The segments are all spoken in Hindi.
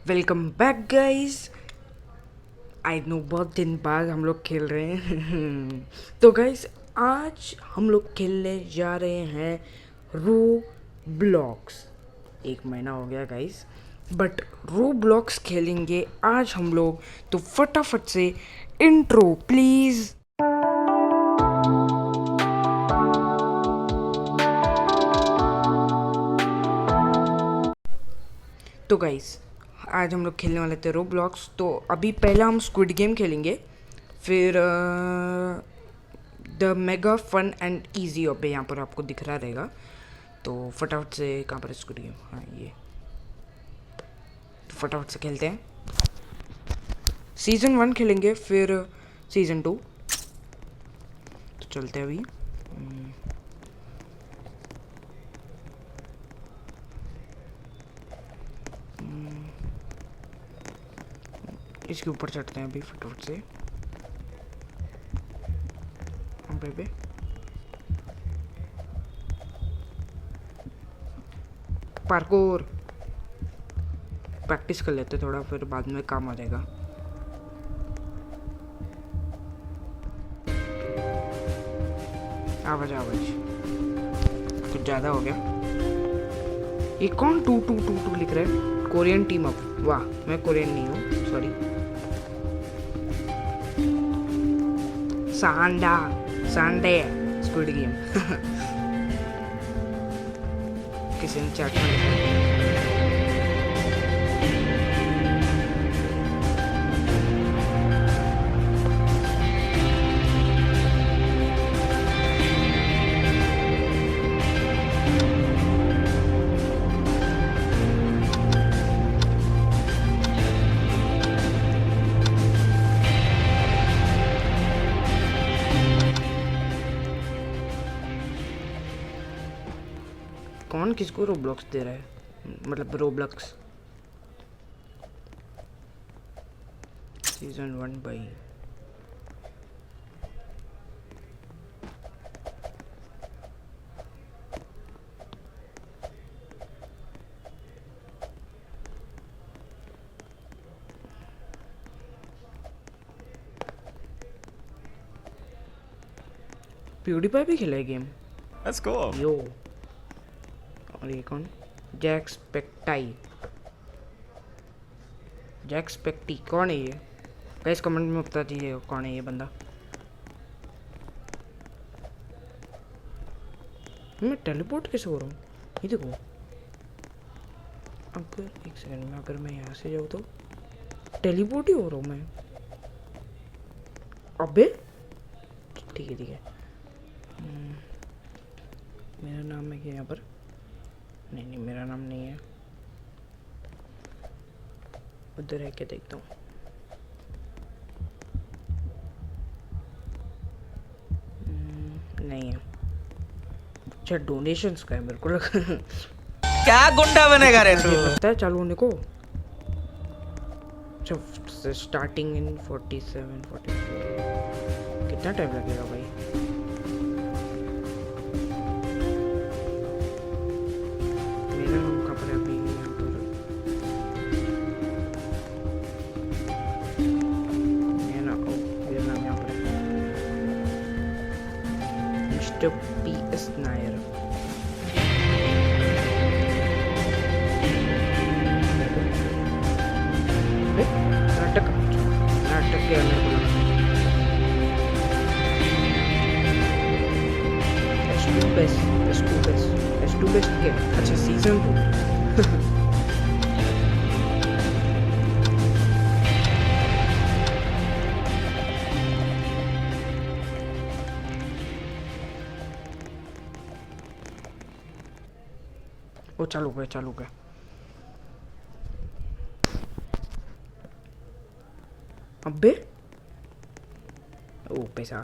Welcome back guys. I know बहुत दिन बाद हम लोग खेल रहे हैं तो गाइस आज हम लोग खेलने जा रहे हैं रो ब्लॉक्स। एक महीना हो गया गाइस, बट रो ब्लॉक्स खेलेंगे आज हम लोग। तो फटाफट से इंट्रो प्लीज़। तो गाइस आज हम लोग खेलने वाले थे रो ब्लॉक्स। तो अभी पहला हम स्क्विड गेम खेलेंगे, फिर the mega fun and easy पे यहाँ पर आपको दिख रहा रहेगा। तो फटाफट से कहाँ पर स्क्विड गेम, हाँ ये, तो फटाफट से खेलते हैं। सीज़न 1 खेलेंगे फिर सीज़न 2। तो चलते हैं अभी। इसके ऊपर चढ़ते हैं अभी फटाफट से। पे पार्कोर प्रैक्टिस कर लेते थोड़ा, फिर बाद में काम आ जाएगा। आवाज कुछ ज़्यादा हो गया। ये कौन 2222 लिख रहा है? Korean team up. वाह, मैं कोरियन नहीं हूँ, सॉरी। संडे स्क्विड गेम किसी ने चैट में लिखा। कौन किसको रोब्लॉक्स दे रहा है, मतलब रोब्लॉक्स सीजन 1 भाई। प्यूडीपाई भी खेला है गेम। That's cool. यो, और ये कौन? जैक्सपेक्टाई कौन है ये? गाइस कमेंट में बता दीजिए कौन है ये बंदा। मैं टेलीपोर्ट कैसे हो रहा हूँ? ये देखो, अगर एक सेकंड में अगर मैं यहाँ से जाऊँ तो टेलीपोर्ट ही हो रहा हूँ मैं। अबे ठीक है। मेरा नाम है क्या यहाँ पर? नहीं, मेरा नाम नहीं है। उधर है क्या, देखता हूँ। नहीं है। अच्छा, डोनेशंस का है मेरे को लगा। क्या गुंडा बनेगा रे तू? लगता है चालू होने को। अच्छा, स्टार्टिंग इन 47 44। कितना टाइम लगेगा भाई? मेरा नाम कहाँ पर है अभी? यहाँ पर मेरा नाम यहाँ पर है, मिस्टर PS नायर। नाटक के अंदर को लगा S2 बेस्ट क्या? अच्छा, सीजन 2। वो चालू गया। अबे ओ पैसा,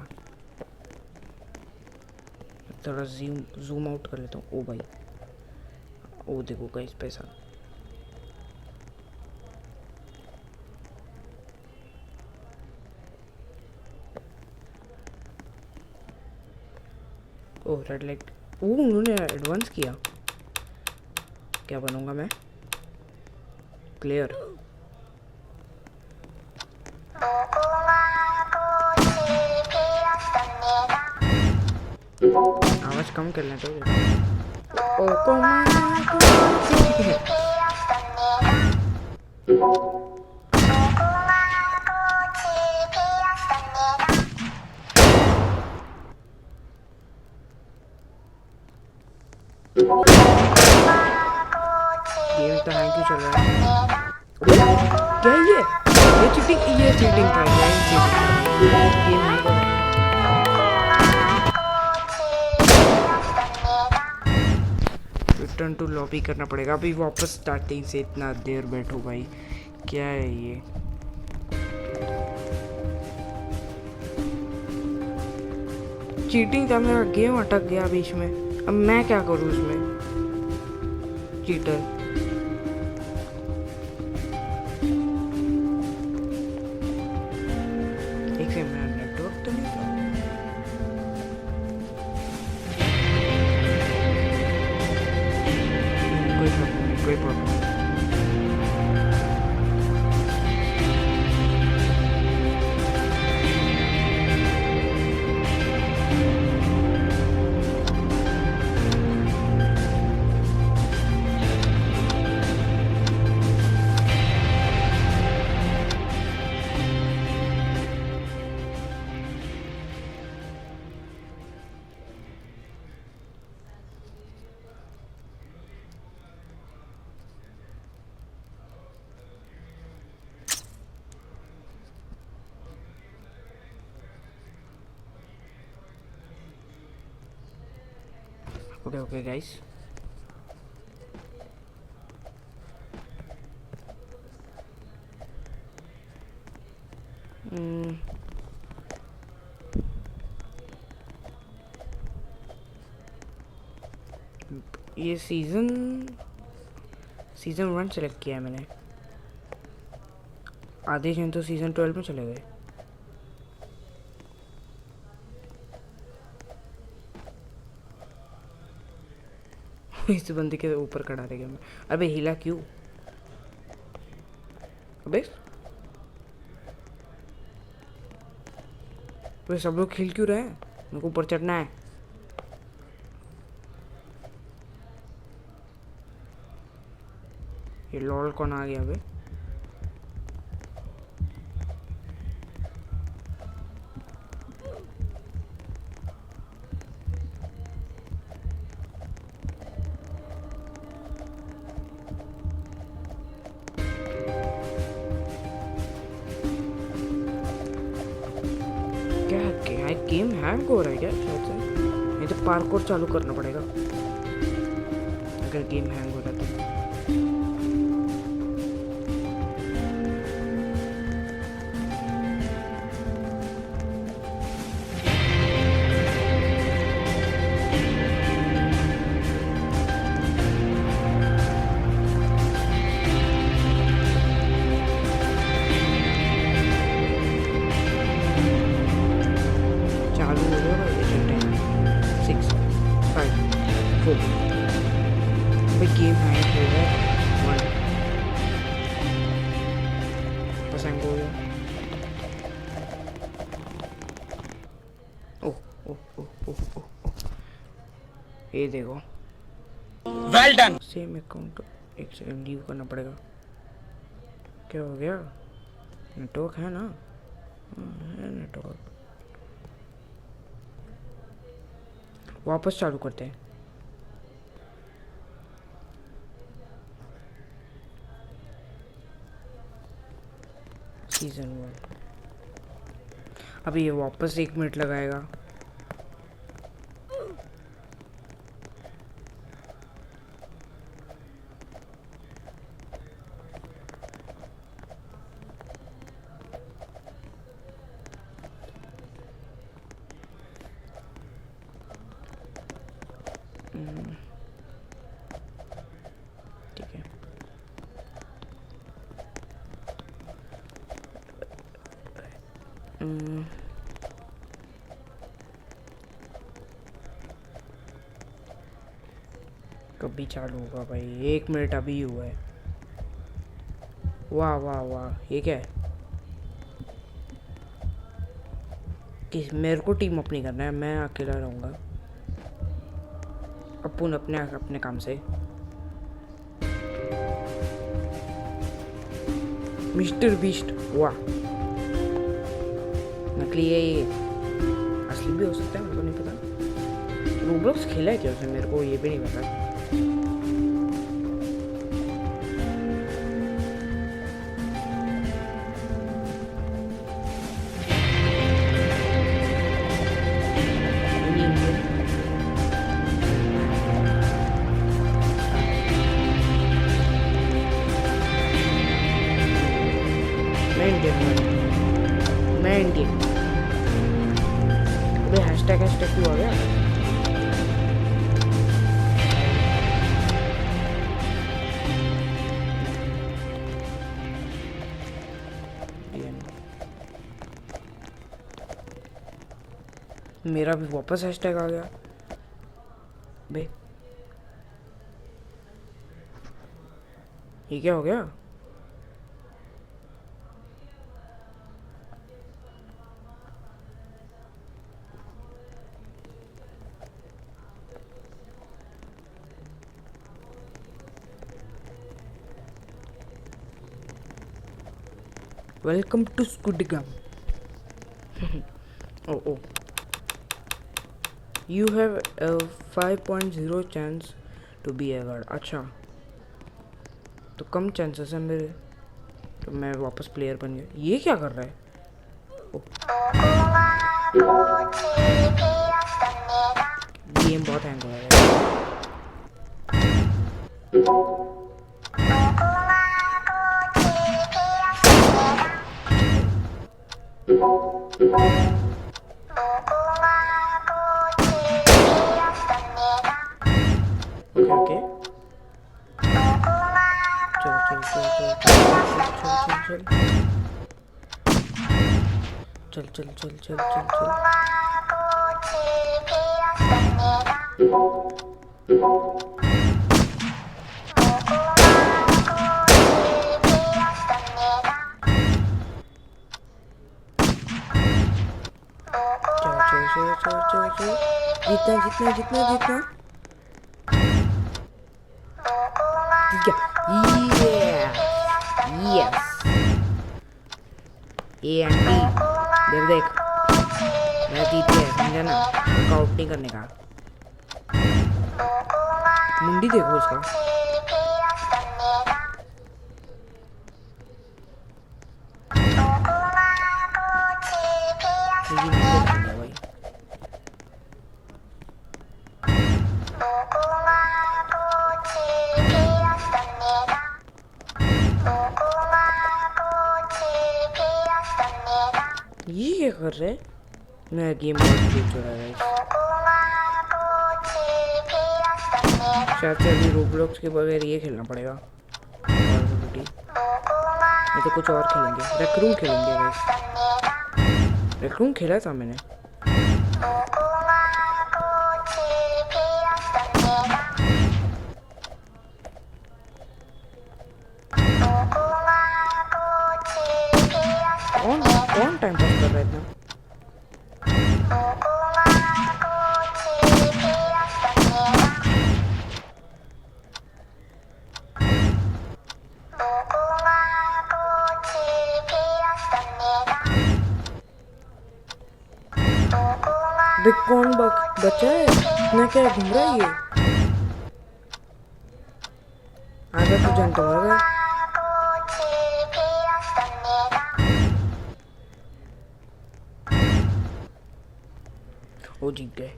थोड़ा जूम आउट कर लेता हूँ। ओ भाई, ओ देखो गाइस पैसा। ओ रेड लाइट, ओ उन्होंने एडवांस किया। क्या बनूंगा मैं? प्लेयर। आवाज कम कर लें तो ओ को गेम तो हैंग क्यों चल रहा है? क्या है ये चीटिंग था, ये चीटिंग था। गेम हैंग हो रहा है। रिटर्न टू लॉबी करना पड़ेगा अभी वापस स्टार्टिंग से। इतना देर बैठो भाई, क्या है ये? चीटिंग था, मेरा गेम अटक गया बीच में। अब मैं क्या करूँ उसमें? चीटर एक से मेरा नेटवर्क तो नहीं था। कोई प्रॉब्लम नहीं, कोई प्रॉब्लम नहीं। Okay, guys. ये सीज़न 1 सेलेक्ट किया है मैंने। आधे जन तो सीज़न 12 में चले गए। इस बंदे के ऊपर खड़ा रह गया मैं। अबे हिला क्यों? अबे वे सब लोग हिल क्यों रहे हैं? मेरे को ऊपर चढ़ना है। ये लॉल कौन आ गया अबे? गेम हैंग हो रहा है क्या शायद से? नहीं तो पार्कोर चालू करना पड़ेगा अगर गेम हैंग हो रहा है तो। गेम हैंग हो रहा है। 1 बस हैंग हो गया। ओह ओह ओह ओह ओह, ये देखो वेल डन। Same account. एक सेकंड लीव करना पड़ेगा। क्या हो गया? नेटवर्क है ना? है नेटवर्क। वापस चालू करते हैं। सीजन 1 अभी ये वापस 1 मिनट लगाएगा। ठीक है, कभी चालू होगा भाई? 1 मिनट अभी हुआ है। वाह वाह वाह, ये क्या है? कि मेरे को टीम अप नहीं करना है, मैं अकेला रहूँगा। अपन अपने अपने काम से। मिस्टर बीस्ट, वाह, नकली है ये, असली भी हो सकता है, मेरे को नहीं पता। रोब्लॉक्स खेला है क्या उसने, मेरे को ये भी नहीं पता। मैं इंडियन। अबे हैशटैग क्यों आ गया? मेरा भी वापस हैशटैग आ गया बे। ये क्या हो गया? Welcome to Squid Game. Oh. You have a 5.0 chance to be a god. अच्छा, तो कम चांसेस है मेरे, तो मैं वापस प्लेयर बन गया। ये क्या कर रहा है? गेम बहुत हैंग हो रहा है। ओके चल। जीतना यस, ए आंटी देख मैं जीत गया, समझा ना? आउट नहीं करने का। मुंडी देखो उसका। भाई ये क्या कर रहे हैं? मैं गेम बहुत रहा है शायद से। अभी रोब्लॉक्स के बगैर ये खेलना पड़ेगा, नहीं तो कुछ और खेलेंगे। रेक्रूम खेलेंगे गाइस। रेक्रूम खेला था मैंने। कौन टाइम पास कर रहा है इतना? कौन बच्चा है इतना? क्या घूम रहा है ये? आगे तो जानता होगा। वो जीत गए।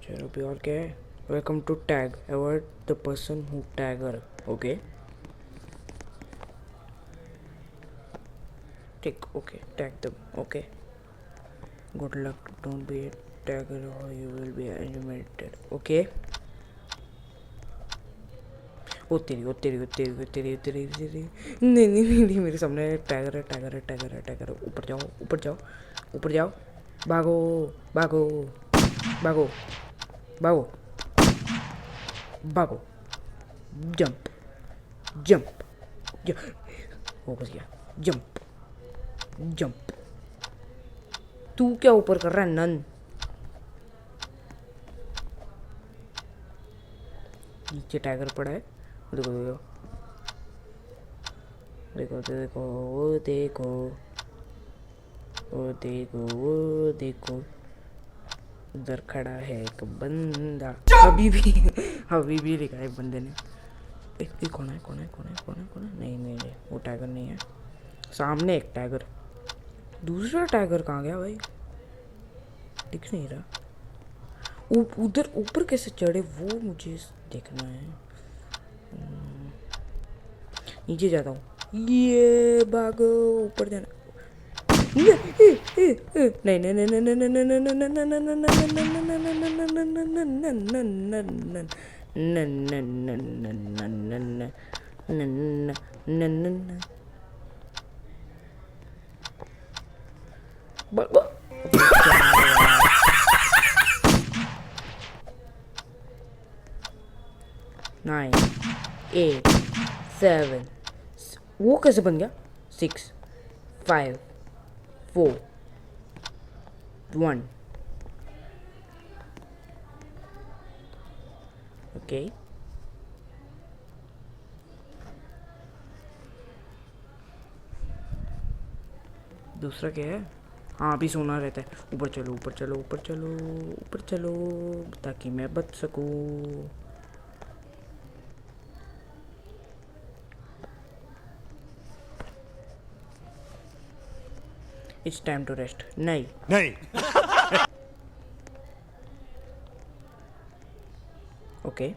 चलो भी और क्या है? Welcome to tag, avoid the person who tagger. Okay ठीक, ओके टैग दम। Okay good luck, don't be a tagger or you will be eliminated. Okay ओ तेरी नहीं मेरे सामने टैगर। ऊपर जाओ भागो जंप हो गया। जंप। तू क्या ऊपर कर रहा है नन? नीचे टाइगर पड़ा है। देखो देखो देखो देखो, वो देखो वो देखो वो देखो, उधर खड़ा है एक बंदा। अभी भी लिखा है बंदे ने। कौन है कौन है कौन है कौन है कौन है? नहीं नहीं नहीं, वो टाइगर नहीं है। सामने एक टाइगर, दूसरा टाइगर कहाँ गया भाई? दिख नहीं रहा। उधर ऊपर कैसे चढ़े वो मुझे देखना है। नीचे जाता हूँ। ये भागो, ऊपर जाना। नहीं नहीं नहीं नहीं नहीं नहीं नहीं नहीं। 9 8 7, वो कैसे बन गया? 6 5 4 1। ओके, दूसरा क्या है? हाँ, अभी सोना रहता है। ऊपर चलो ऊपर चलो ऊपर चलो ऊपर चलो, ताकि मैं बच सकूँ। It's time to rest. नहीं नहीं। ओके,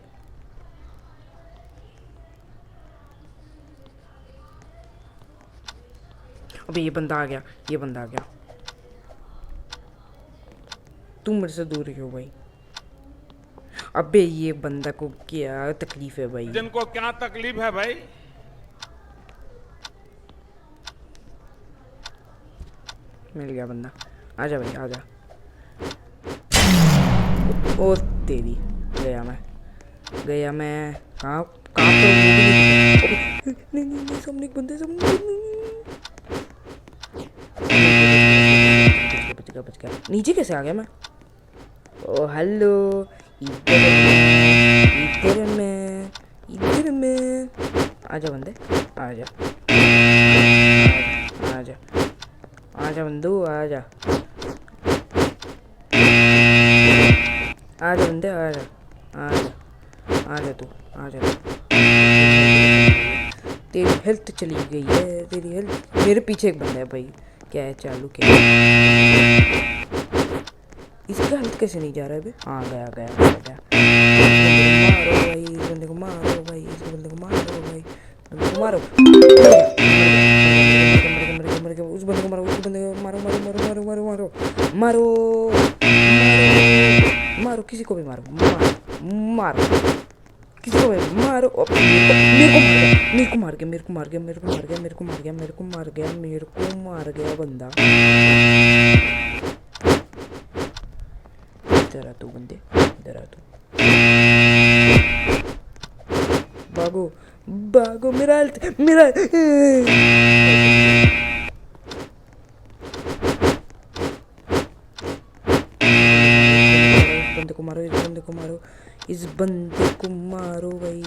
अबे ये बंदा आ गया, ये बंदा आ गया। तुम मेरे से दूर क्यों भाई? अबे ये बंदा को क्या तकलीफ है भाई? जिनको क्या तकलीफ है भाई? मिल गया बंदा। आजा भाई आजा। ओ तेरी, गया मैं कहाँ कहाँ पर? वो भी नहीं दिखा। नहीं नहीं नहीं, सामने एक बंदे, सामने। बच गया। नीचे कैसे आ गया मैं? ओ हेलो, इधर में आजा बंदे, आजा आजा आजा बंदू, आजा आजा बंदे, आजा आजा आजा तू, आजा। तेरी हेल्थ चली गई है, तेरी हेल्थ। मेरे पीछे एक बंदा है भाई। क्या है चालू? क्या है? इसका हेल्थ कैसे नहीं जा रहा है अभी? हाँ गया गया गया गया। इस बंदे को मारो भाई, इस बंदे को मारो भाई, इस बंदे को मारो भाई, मर गया। उस बंदे को मारो, उस बंदे को मारो मारो मारो मारो मारो मारो मारो मारो, किसी को भी मारो, मारो किसी को भी मारो। मेरे को मार गया, मेरे को मार गया, मेरे को मार गया, मेरे को मार गया, मेरे को मार गया, मेरे को मार गया बंदा। इधर आ तू बंदे, इधर आ तू। भागो भागो, मेरा हेल्थ, मेरा बंदे को मारो, इस बंदे को मारो, इस बंदे को मारो भाई।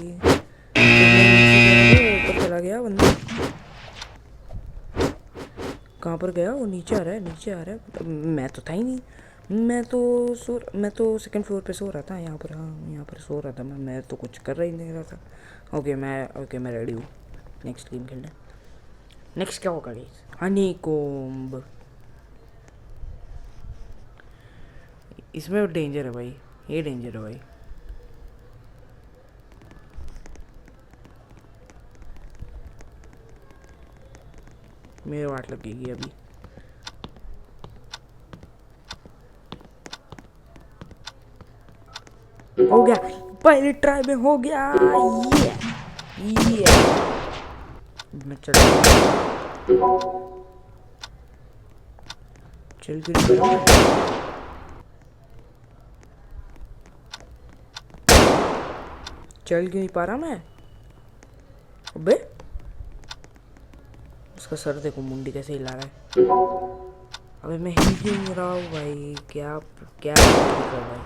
ऊपर चला गया बंदा। कहाँ पर गया वो? नीचे आ रहा है, नीचे आ रहा है। मैं तो था ही नहीं। मैं तो सेकंड फ्लोर पे सो रहा था यहाँ पर। हाँ यहाँ पर सो रहा था मैं तो कुछ कर रहा ही नहीं रहा था। ओके मैं रेडी हूँ नेक्स्ट गेम खेलने। नेक्स्ट क्या होगा गाइस? हनी कोम्ब। इसमें डेंजर है भाई, ये डेंजर है भाई। मेरे वाट लगेगी अभी। हो गया, पहले ट्राई में हो गया। ये मैं चल क्यों नहीं पा रहा मैं? अबे उसका सर देखो, मुंडी कैसे हिला रहा है। अबे मैं हिल क्यों नहीं रहा हूँ भाई? क्या क्या कर रहा है?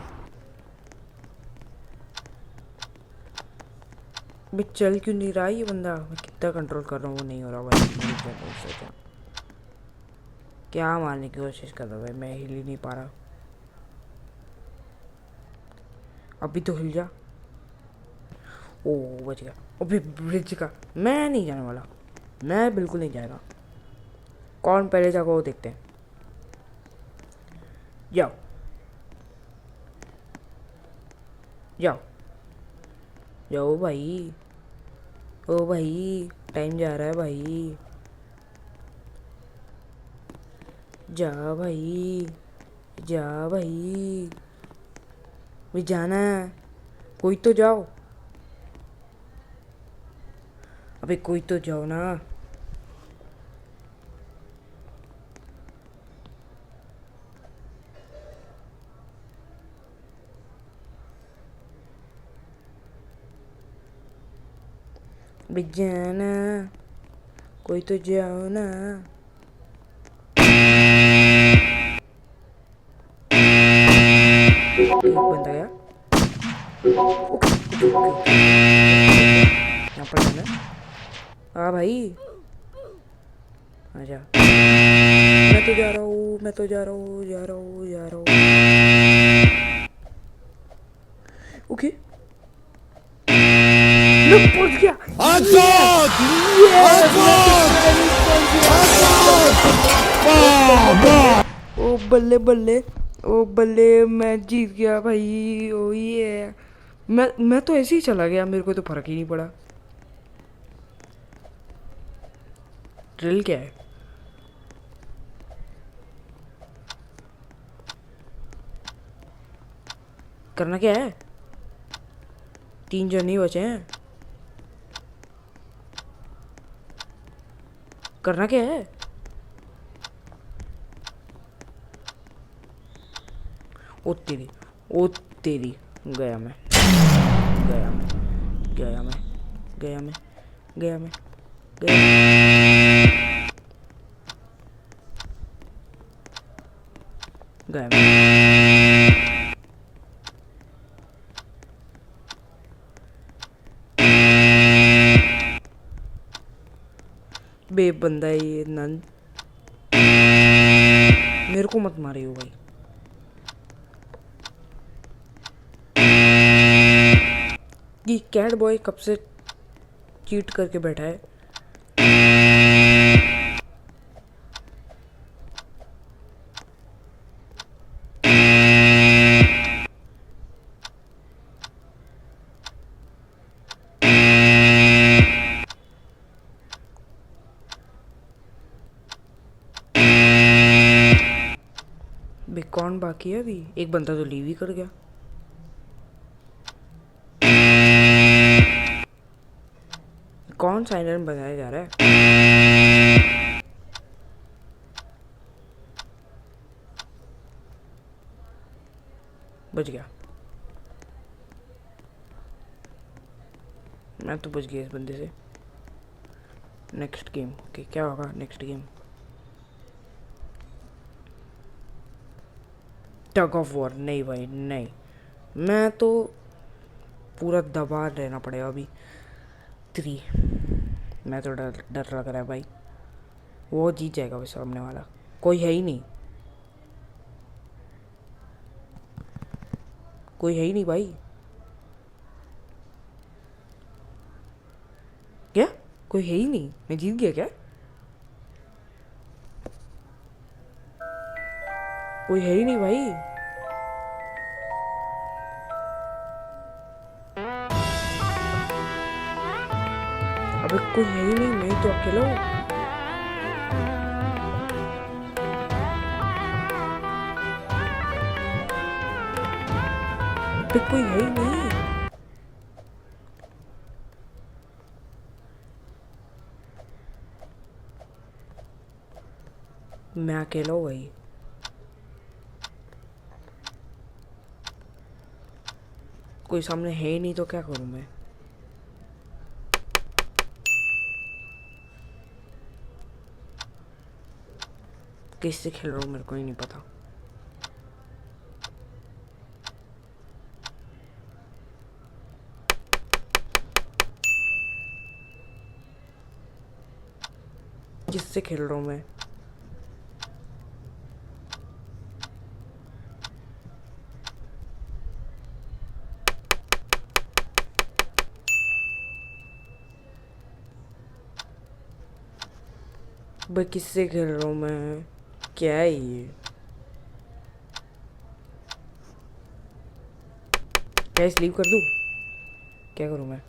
मैं चल क्यों नहीं रहा ये बंदा? मैं कितना कंट्रोल कर रहा हूँ वो नहीं हो रहा भाई। सोचा क्या मारने की कोशिश कर रहा भाई, मैं हिल ही नहीं पा रहा। अभी तो हिल जा। ओ बच गया। अभी ब्रिज का मैं नहीं जाने वाला, मैं बिल्कुल नहीं जाएगा। कौन पहले जाएगा वो देखते हैं। जाओ जाओ जाओ भाई। ओ भाई टाइम जा रहा है भाई, जा भाई जा भाई। भी जाना है, कोई तो जाओ। अबे कोई तो जाओ ना। भी जाना, कोई तो जाओ ना। एक बंदा गया। ओके ओके ओके, यहाँ पर जाना है। हाँ भाई आजा। मैं तो जा रहा हूँ, मैं तो जा रहा हूँ, जा रहा हूँ, जा रहा हूँ। ओके मैं पहुंच गया। Attack! ओ बल्ले बल्ले, ओ बल्ले मैं जीत गया भाई। ओ ये मैं तो ऐसे ही चला गया, मेरे को तो फर्क ही नहीं पड़ा। ड्रिल क्या है? करना क्या है? 3 जन ही बचे हैं। करना क्या है? ओ तेरी, ओ तेरी। गया मैं, गया मैं, गया मैं, गया मैं, गया मैं, गया गया मैं। बे बंदा है ये नन, मेरे को मत मारे हो भाई। ये कैट बॉय कब से चीट करके बैठा है। बे कौन बाकी है? अभी एक बंदा तो लीव ही कर गया। कौन साइलेंट बनाया जा रहा है? बच गया, मैं तो बच गया इस बंदे से। Next game. ओके क्या होगा next game? Tug of war. नहीं भाई नहीं, मैं तो पूरा दबा रहना पड़ेगा अभी। 3। मैं तो डर डर लग रहा है भाई, वो जीत जाएगा वैसे सामने वाला, कोई है ही नहीं, कोई है ही नहीं भाई। क्या? कोई है ही नहीं? मैं जीत गया क्या? कोई है ही नहीं भाई। अबे कोई है ही नहीं, मैं ही तो अकेला हूँ। अबे कोई है ही नहीं। मैं अकेला हूँ भाई। कोई सामने है ही नहीं तो क्या करूँ मैं? किससे खेल रहा हूँ मेरे को ही नहीं पता। किससे खेल रहा हूँ मैं? भाई किससे खेल रहा हूँ मैं? क्या है ये? क्या स्लीप कर दूँ? क्या करूँ मैं?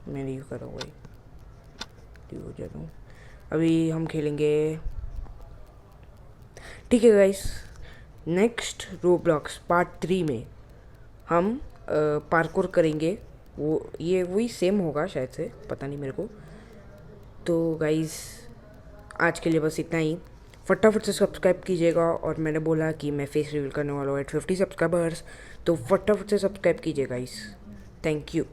लीव कर रहा हूँ भाई, लीव हो जाता हूँ। अभी हम खेलेंगे, ठीक है गाइस। नेक्स्ट रोब्लॉक्स पार्ट 3 में हम पार्कोर करेंगे। वो ये वही सेम होगा शायद से, पता नहीं मेरे को। तो गाइस आज के लिए बस इतना ही। फटाफट से सब्सक्राइब कीजिएगा, और मैंने बोला कि मैं फेस रिवील करने वाला हूँ एट 50 सब्सक्राइबर्स, तो फटाफट से सब्सक्राइब कीजिए गाइस। Thank you.